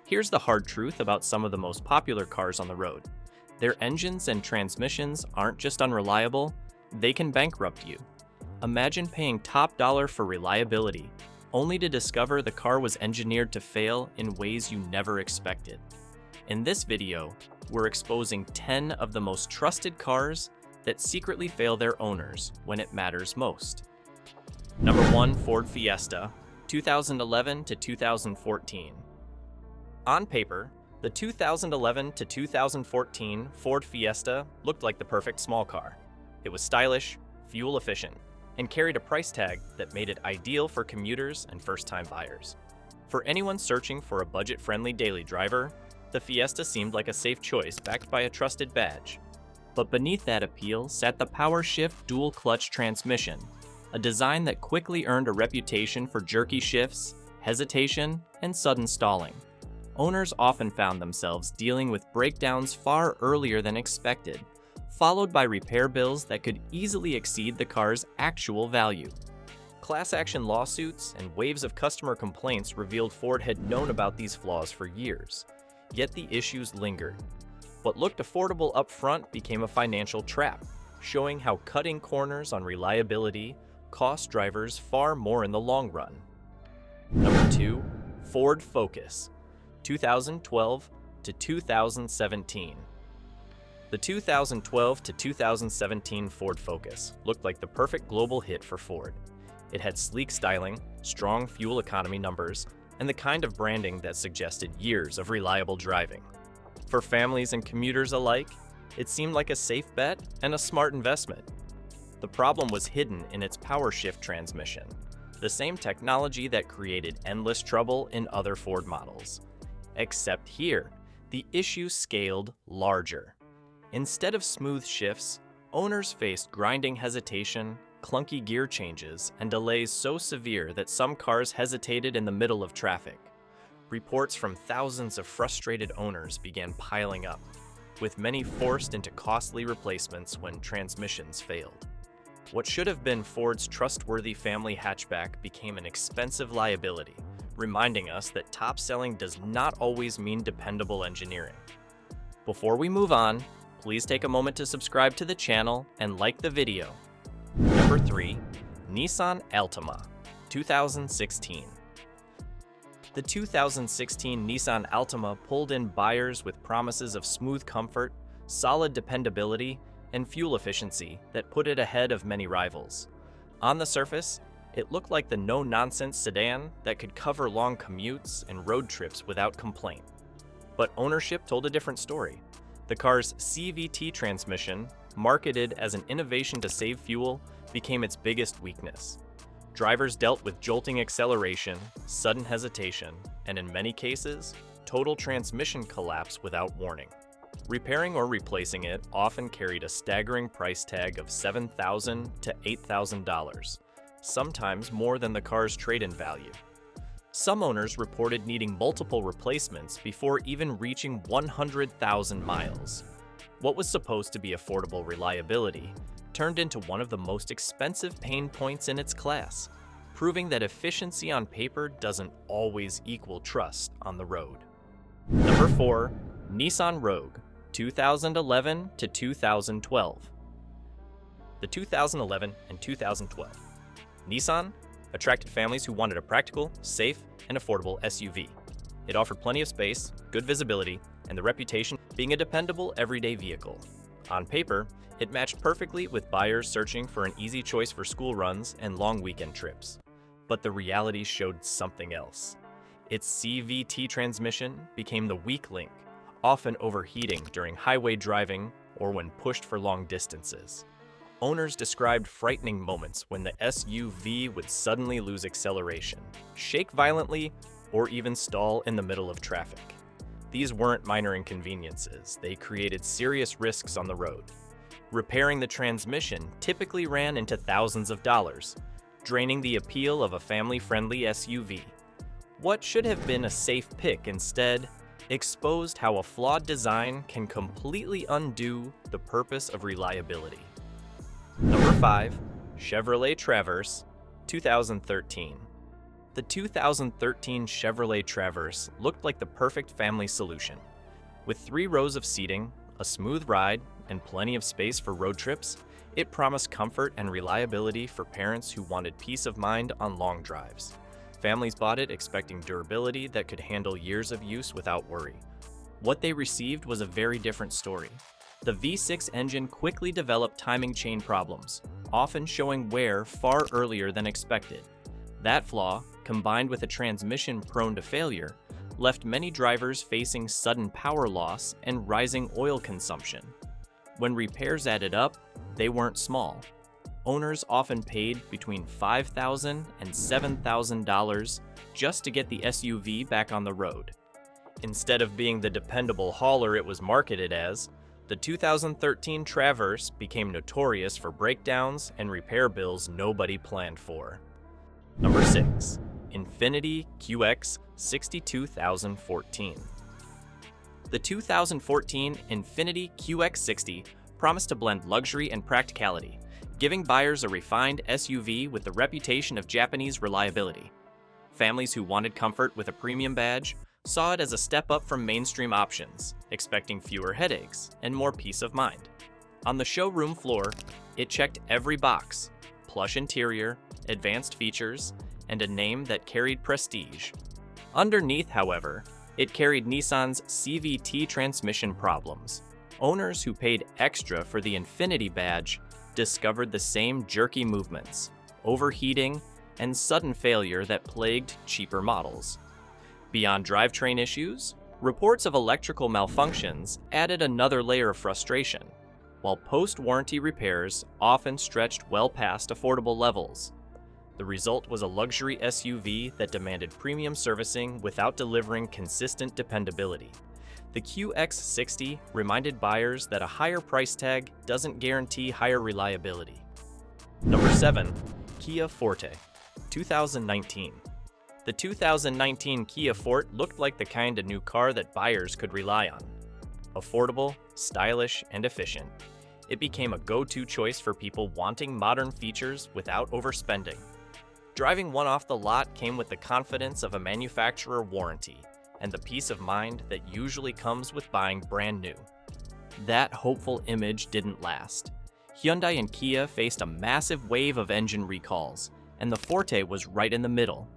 Here's the hard truth about some of the most popular cars on the road. Their engines and transmissions aren't just unreliable, they can bankrupt you. Imagine paying top dollar for reliability, only to discover the car was engineered to fail in ways you never expected. In this video, we're exposing 10 of the most trusted cars that secretly fail their owners when it matters most. Number 1, Ford Fiesta, 2011 to 2014. On paper, the 2011 to 2014 Ford Fiesta looked like the perfect small car. It was stylish, fuel efficient, and carried a price tag that made it ideal for commuters and first-time buyers. For anyone searching for a budget-friendly daily driver, the Fiesta seemed like a safe choice backed by a trusted badge. But beneath that appeal sat the PowerShift dual-clutch transmission, a design that quickly earned a reputation for jerky shifts, hesitation, and sudden stalling. Owners often found themselves dealing with breakdowns far earlier than expected, followed by repair bills that could easily exceed the car's actual value. Class action lawsuits and waves of customer complaints revealed Ford had known about these flaws for years, yet the issues lingered. What looked affordable up front became a financial trap, showing how cutting corners on reliability cost drivers far more in the long run. Number 2, Ford Focus, 2012 to 2017. The 2012 to 2017 Ford Focus looked like the perfect global hit for Ford. It had sleek styling, strong fuel economy numbers, and the kind of branding that suggested years of reliable driving. For families and commuters alike, it seemed like a safe bet and a smart investment. The problem was hidden in its PowerShift transmission, the same technology that created endless trouble in other Ford models. Except here, the issue scaled larger. Instead of smooth shifts, owners faced grinding hesitation, clunky gear changes, and delays so severe that some cars hesitated in the middle of traffic. Reports from thousands of frustrated owners began piling up, with many forced into costly replacements when transmissions failed. What should have been Ford's trustworthy family hatchback became an expensive liability, reminding us that top selling does not always mean dependable engineering. Before we move on, please take a moment to subscribe to the channel and like the video. Number 3, Nissan Altima, 2016. The 2016 Nissan Altima pulled in buyers with promises of smooth comfort, solid dependability, and fuel efficiency that put it ahead of many rivals. On the surface, it looked like the no-nonsense sedan that could cover long commutes and road trips without complaint. But ownership told a different story. The car's CVT transmission, marketed as an innovation to save fuel, became its biggest weakness. Drivers dealt with jolting acceleration, sudden hesitation, and in many cases, total transmission collapse without warning. Repairing or replacing it often carried a staggering price tag of $7,000 to $8,000, sometimes more than the car's trade-in value. Some owners reported needing multiple replacements before even reaching 100,000 miles. What was supposed to be affordable reliability turned into one of the most expensive pain points in its class, proving that efficiency on paper doesn't always equal trust on the road. Number 4, Nissan Rogue, 2011 to 2012. The 2011 and 2012. Nissan attracted families who wanted a practical, safe, and affordable SUV. It offered plenty of space, good visibility, and the reputation of being a dependable everyday vehicle. On paper, it matched perfectly with buyers searching for an easy choice for school runs and long weekend trips. But the reality showed something else. Its CVT transmission became the weak link, often overheating during highway driving or when pushed for long distances. Owners described frightening moments when the SUV would suddenly lose acceleration, shake violently, or even stall in the middle of traffic. These weren't minor inconveniences, they created serious risks on the road. Repairing the transmission typically ran into thousands of dollars, draining the appeal of a family-friendly SUV. What should have been a safe pick instead exposed how a flawed design can completely undo the purpose of reliability. Number 5, Chevrolet Traverse, 2013. The 2013 Chevrolet Traverse looked like the perfect family solution. With 3 rows of seating, a smooth ride, and plenty of space for road trips, it promised comfort and reliability for parents who wanted peace of mind on long drives. Families bought it expecting durability that could handle years of use without worry. What they received was a very different story. The V6 engine quickly developed timing chain problems, often showing wear far earlier than expected. That flaw, combined with a transmission prone to failure, left many drivers facing sudden power loss and rising oil consumption. When repairs added up, they weren't small. Owners often paid between $5,000 and $7,000 just to get the SUV back on the road. Instead of being the dependable hauler it was marketed as, the 2013 Traverse became notorious for breakdowns and repair bills nobody planned for. Number 6. Infiniti QX60 2014. The 2014 Infiniti QX60 promised to blend luxury and practicality, giving buyers a refined SUV with the reputation of Japanese reliability. Families who wanted comfort with a premium badge saw it as a step up from mainstream options, expecting fewer headaches and more peace of mind. On the showroom floor, it checked every box: plush interior, advanced features, and a name that carried prestige. Underneath, however, it carried Nissan's CVT transmission problems. Owners who paid extra for the Infiniti badge discovered the same jerky movements, overheating, and sudden failure that plagued cheaper models. Beyond drivetrain issues, reports of electrical malfunctions added another layer of frustration, while post-warranty repairs often stretched well past affordable levels. The result was a luxury SUV that demanded premium servicing without delivering consistent dependability. The QX60 reminded buyers that a higher price tag doesn't guarantee higher reliability. Number 7. Kia Forte, 2019. The 2019 Kia Forte looked like the kind of new car that buyers could rely on. Affordable, stylish, and efficient, it became a go-to choice for people wanting modern features without overspending. Driving one off the lot came with the confidence of a manufacturer warranty and the peace of mind that usually comes with buying brand new. That hopeful image didn't last. Hyundai and Kia faced a massive wave of engine recalls, and the Forte was right in the middle.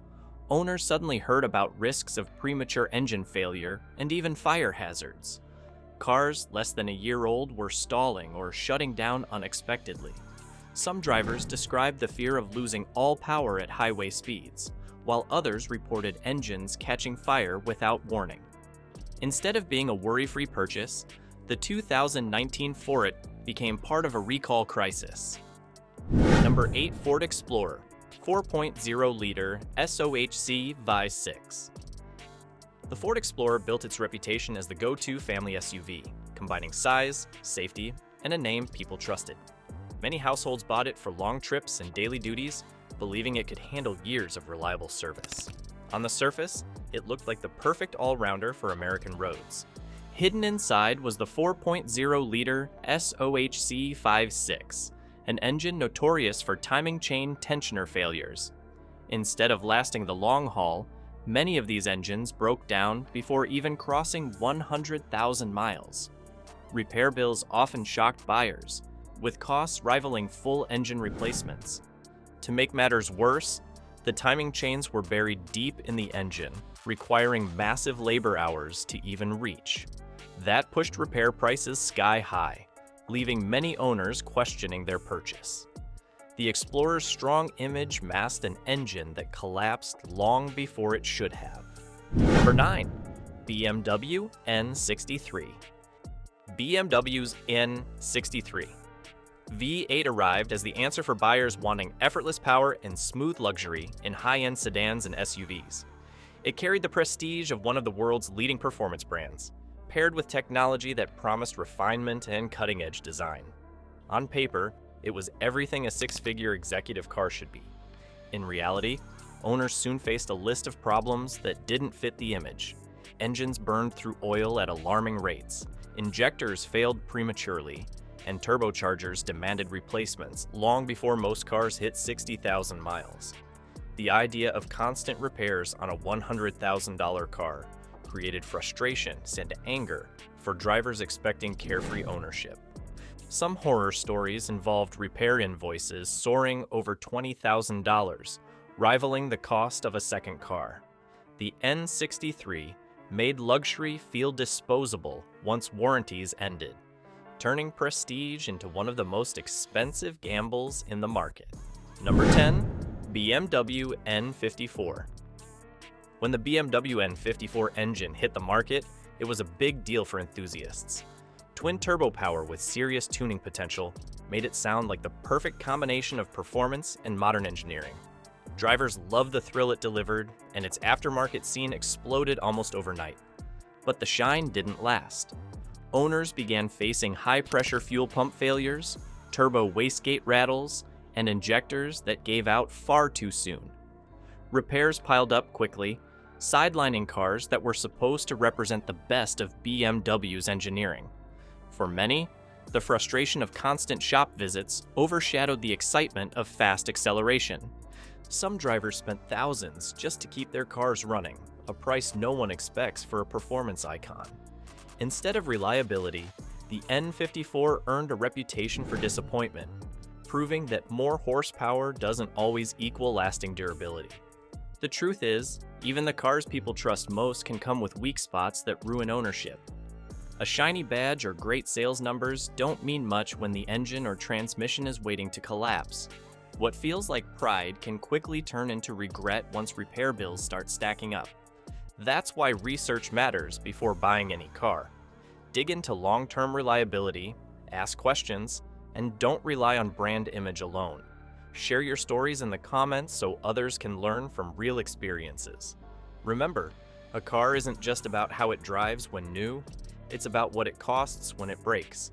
Owners suddenly heard about risks of premature engine failure and even fire hazards. Cars less than a year old were stalling or shutting down unexpectedly. Some drivers described the fear of losing all power at highway speeds, while others reported engines catching fire without warning. Instead of being a worry-free purchase, the 2019 Forte became part of a recall crisis. Number 8. Ford Explorer, 4.0-liter SOHC V6. The Ford Explorer built its reputation as the go-to family SUV, combining size, safety, and a name people trusted. Many households bought it for long trips and daily duties, believing it could handle years of reliable service. On the surface, it looked like the perfect all-rounder for American roads. Hidden inside was the 4.0-liter SOHC V6, an engine notorious for timing chain tensioner failures. Instead of lasting the long haul, many of these engines broke down before even crossing 100,000 miles. Repair bills often shocked buyers, with costs rivaling full engine replacements. To make matters worse, the timing chains were buried deep in the engine, requiring massive labor hours to even reach. That pushed repair prices sky high, leaving many owners questioning their purchase. The Explorer's strong image masked an engine that collapsed long before it should have. Number 9. BMW N63. BMW's N63. V8 arrived as the answer for buyers wanting effortless power and smooth luxury in high-end sedans and SUVs. It carried the prestige of one of the world's leading performance brands, paired with technology that promised refinement and cutting-edge design. On paper, it was everything a six-figure executive car should be. In reality, owners soon faced a list of problems that didn't fit the image. Engines burned through oil at alarming rates, injectors failed prematurely, and turbochargers demanded replacements long before most cars hit 60,000 miles. The idea of constant repairs on a $100,000 car created frustration and anger for drivers expecting carefree ownership. Some horror stories involved repair invoices soaring over $20,000, rivaling the cost of a second car. The N63 made luxury feel disposable once warranties ended, turning prestige into one of the most expensive gambles in the market. Number 10. BMW N54. When the BMW N54 engine hit the market, it was a big deal for enthusiasts. Twin turbo power with serious tuning potential made it sound like the perfect combination of performance and modern engineering. Drivers loved the thrill it delivered, and its aftermarket scene exploded almost overnight. But the shine didn't last. Owners began facing high-pressure fuel pump failures, turbo wastegate rattles, and injectors that gave out far too soon. Repairs piled up quickly, sidelining cars that were supposed to represent the best of BMW's engineering. For many, the frustration of constant shop visits overshadowed the excitement of fast acceleration. Some drivers spent thousands just to keep their cars running, a price no one expects for a performance icon. Instead of reliability, the N54 earned a reputation for disappointment, proving that more horsepower doesn't always equal lasting durability. The truth is, even the cars people trust most can come with weak spots that ruin ownership. A shiny badge or great sales numbers don't mean much when the engine or transmission is waiting to collapse. What feels like pride can quickly turn into regret once repair bills start stacking up. That's why research matters before buying any car. Dig into long-term reliability, ask questions, and don't rely on brand image alone. Share your stories in the comments so others can learn from real experiences. Remember, a car isn't just about how it drives when new, it's about what it costs when it breaks.